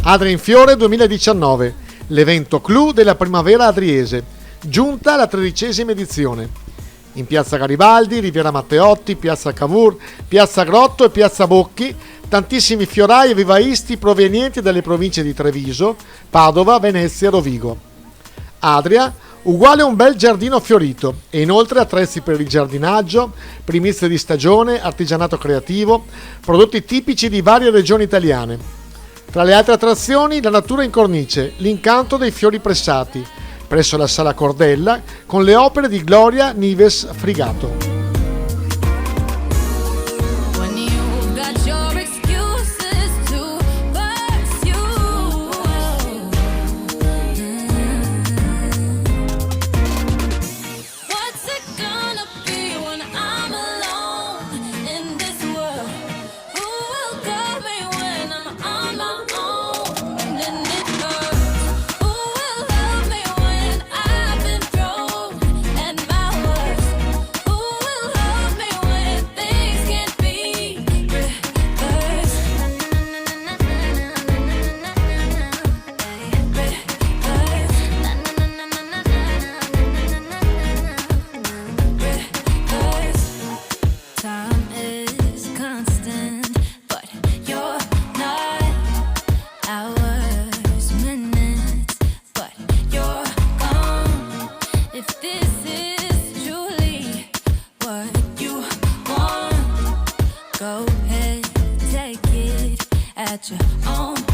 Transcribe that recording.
Adria in Fiore 2019, l'evento clou della primavera adriese, giunta alla 13ª edizione. In piazza Garibaldi, Riviera Matteotti, piazza Cavour, piazza Grotto e piazza Bocchi, tantissimi fiorai e vivaisti provenienti dalle province di Treviso, Padova, Venezia e Rovigo. Adria uguale a un bel giardino fiorito e inoltre attrezzi per il giardinaggio, primizie di stagione, artigianato creativo, prodotti tipici di varie regioni italiane. Tra le altre attrazioni, la natura in cornice, l'incanto dei fiori pressati, presso la Sala Cordella, con le opere di Gloria Nives Frigato. Go ahead, take it at your own